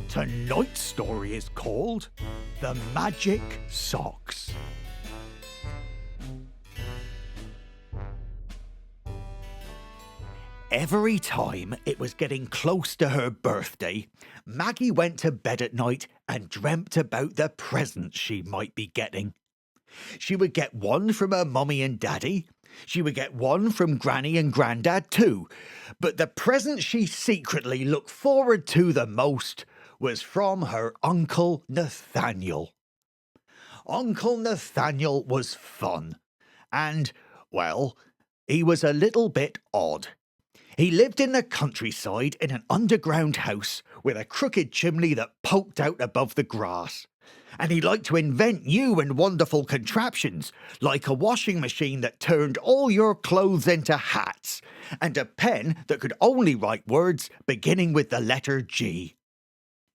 Tonight's story is called The Magic Socks. Every time it was getting close to her birthday, Maggie went to bed at night and dreamt about the presents she might be getting. She would get one from her mummy and daddy. She would get one from Granny and Grandad too. But the present she secretly looked forward to the most was from her Uncle Nathaniel. Uncle Nathaniel was fun. And, well, he was a little bit odd. He lived in the countryside in an underground house with a crooked chimney that poked out above the grass. And he liked to invent new and wonderful contraptions, like a washing machine that turned all your clothes into hats, and a pen that could only write words beginning with the letter G.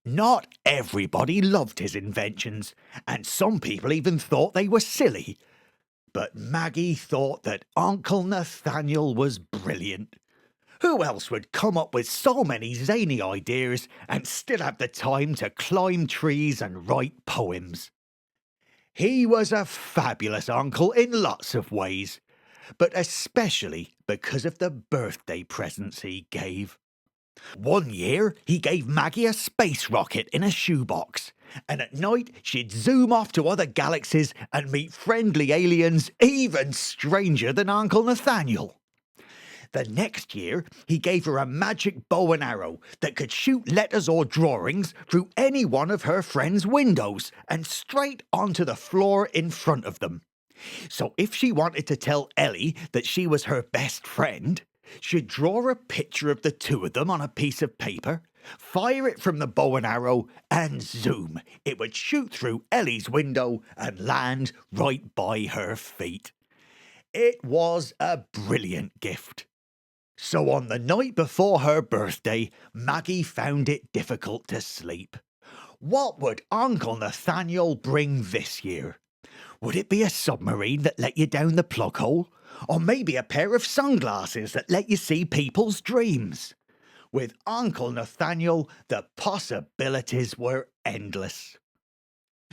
Not everybody loved his inventions, and some people even thought they were silly. But Maggie thought that Uncle Nathaniel was brilliant. Who else would come up with so many zany ideas and still have the time to climb trees and write poems? He was a fabulous uncle in lots of ways, but especially because of the birthday presents he gave. One year, he gave Maggie a space rocket in a shoebox, and at night she'd zoom off to other galaxies and meet friendly aliens even stranger than Uncle Nathaniel. The next year, he gave her a magic bow and arrow that could shoot letters or drawings through any one of her friends' windows and straight onto the floor in front of them. So if she wanted to tell Ellie that she was her best friend, she'd draw a picture of the two of them on a piece of paper, fire it from the bow and arrow, and zoom, it would shoot through Ellie's window and land right by her feet. It was a brilliant gift. So on the night before her birthday, Maggie found it difficult to sleep. What would Uncle Nathaniel bring this year? Would it be a submarine that let you down the plug hole? Or maybe a pair of sunglasses that let you see people's dreams? With Uncle Nathaniel, the possibilities were endless.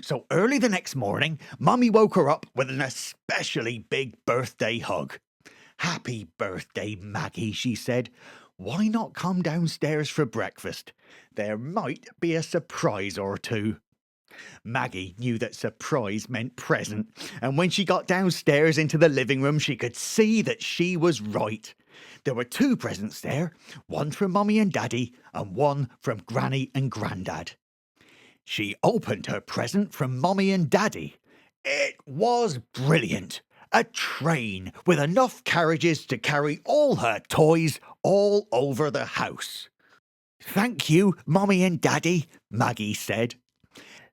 So early the next morning, Mummy woke her up with an especially big birthday hug. "Happy birthday, Maggie," she said. "Why not come downstairs for breakfast? There might be a surprise or two." Maggie knew that surprise meant present, and when she got downstairs into the living room, she could see that she was right. There were two presents there, one from Mummy and Daddy, and one from Granny and Grandad. She opened her present from Mummy and Daddy. It was brilliant. A train with enough carriages to carry all her toys all over the house. "Thank you, Mummy and Daddy," Maggie said.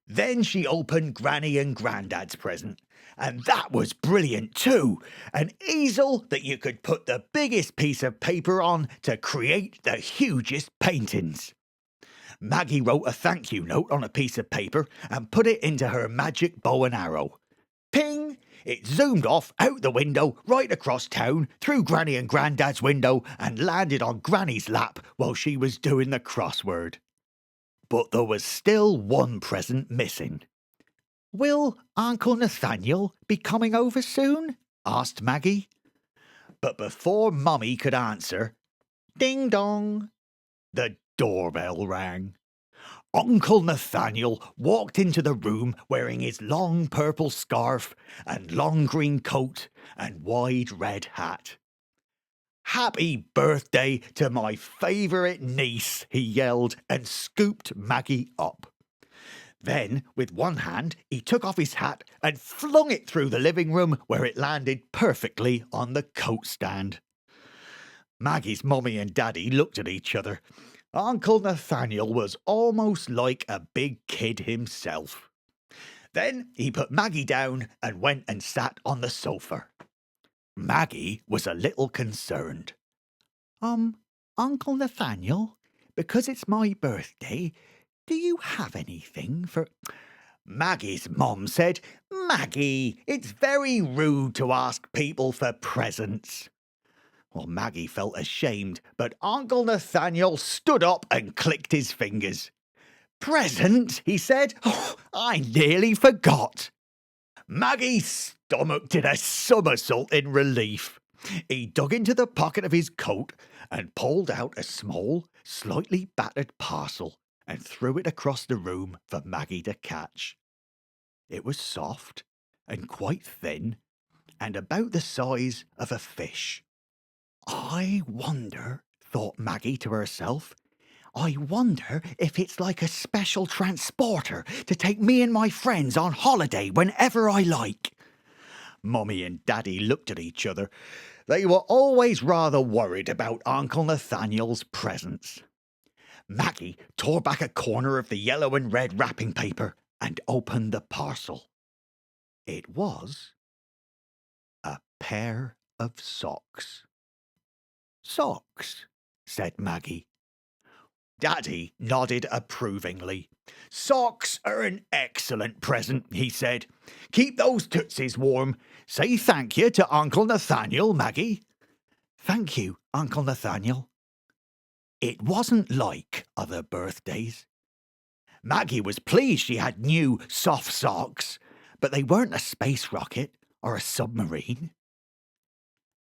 Then she opened Granny and Grandad's present, and that was brilliant too. An easel that you could put the biggest piece of paper on to create the hugest paintings. Maggie wrote a thank you note on a piece of paper and put it into her magic bow and arrow. Ping! It zoomed off out the window, right across town, through Granny and Grandad's window, and landed on Granny's lap while she was doing the crossword. But there was still one present missing. "Will Uncle Nathaniel be coming over soon?" asked Maggie. But before Mummy could answer, ding dong, the doorbell rang. Uncle Nathaniel walked into the room wearing his long purple scarf and long green coat and wide red hat. "Happy birthday to my favourite niece," he yelled and scooped Maggie up. Then, with one hand, he took off his hat and flung it through the living room where it landed perfectly on the coat stand. Maggie's mummy and daddy looked at each other. Uncle Nathaniel was almost like a big kid himself. Then he put Maggie down and went and sat on the sofa. Maggie was a little concerned. Uncle Nathaniel, because it's my birthday, do you have anything for—" Maggie's mum said, "Maggie, it's very rude to ask people for presents." Well, Maggie felt ashamed, but Uncle Nathaniel stood up and clicked his fingers. Present, he said. Oh, I nearly forgot. Maggie's stomach did a somersault in relief. He dug into the pocket of his coat and pulled out a small, slightly battered parcel and threw it across the room for Maggie to catch. It was soft and quite thin and about the size of a fish. I wonder, thought Maggie to herself, I wonder if it's like a special transporter to take me and my friends on holiday whenever I like. Mummy and Daddy looked at each other. They were always rather worried about Uncle Nathaniel's presence. Maggie tore back a corner of the yellow and red wrapping paper and opened the parcel. It was a pair of socks. Socks, said Maggie. Daddy nodded approvingly. Socks are an excellent present, he said. Keep those tootsies warm. Say thank you to Uncle Nathaniel, Maggie. Thank you, Uncle Nathaniel. It wasn't like other birthdays. Maggie was pleased she had new soft socks, but they weren't a space rocket or a submarine.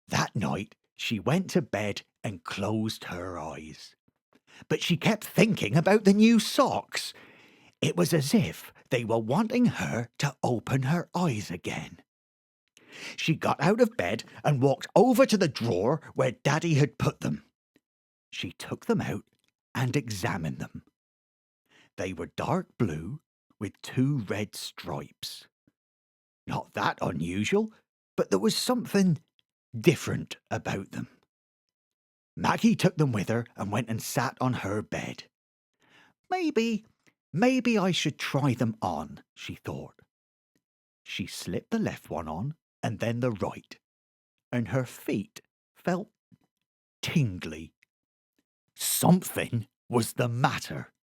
That night, she went to bed and closed her eyes. But she kept thinking about the new socks. It was as if they were wanting her to open her eyes again. She got out of bed and walked over to the drawer where Daddy had put them. She took them out and examined them. They were dark blue with 2 red stripes. Not that unusual, but there was something different about them. Maggie took them with her and went and sat on her bed. Maybe I should try them on, she thought. She slipped the left one on and then the right, and her feet felt tingly. Something was the matter.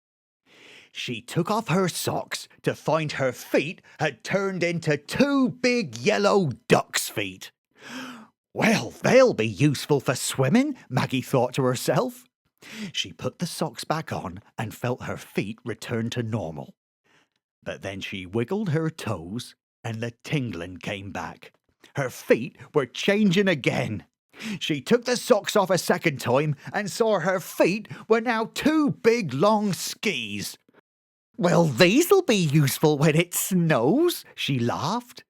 She took off her socks to find her feet had turned into 2 big yellow duck's feet. Well, they'll be useful for swimming, Maggie thought to herself. She put the socks back on and felt her feet return to normal. But then she wiggled her toes and the tingling came back. Her feet were changing again. She took the socks off a second time and saw her feet were now 2 big long skis. Well, these'll be useful when it snows, she laughed.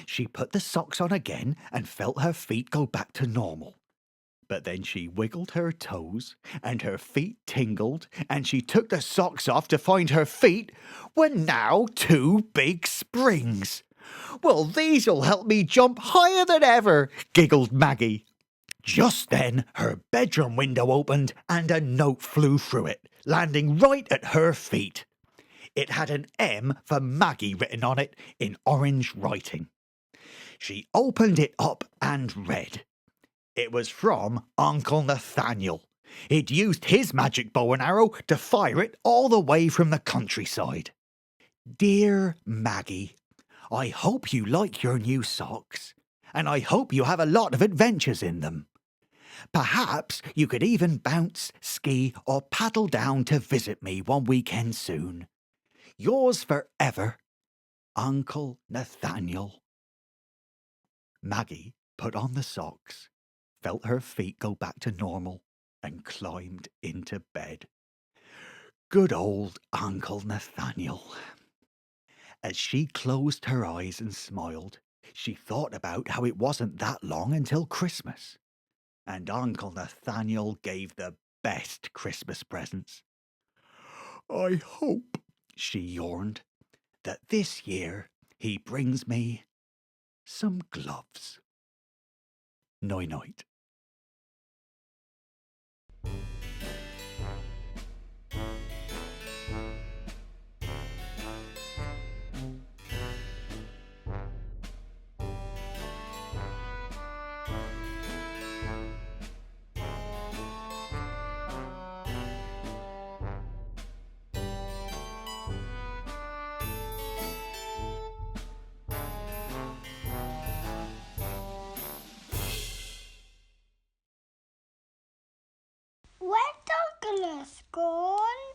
She put the socks on again and felt her feet go back to normal. But then she wiggled her toes and her feet tingled and she took the socks off to find her feet were now 2 big springs. Well, these'll help me jump higher than ever, giggled Maggie. Just then her bedroom window opened and a note flew through it, landing right at her feet. It had an M for Maggie written on it in orange writing. She opened it up and read. It was from Uncle Nathaniel. He'd used his magic bow and arrow to fire it all the way from the countryside. Dear Maggie, I hope you like your new socks, and I hope you have a lot of adventures in them. Perhaps you could even bounce, ski, or paddle down to visit me one weekend soon. Yours forever, Uncle Nathaniel. Maggie put on the socks, felt her feet go back to normal, and climbed into bed. Good old Uncle Nathaniel. As she closed her eyes and smiled, she thought about how it wasn't that long until Christmas. And Uncle Nathaniel gave the best Christmas presents. I hope, she yawned, that this year he brings me some gloves. Night-night. Where's Uncle gone?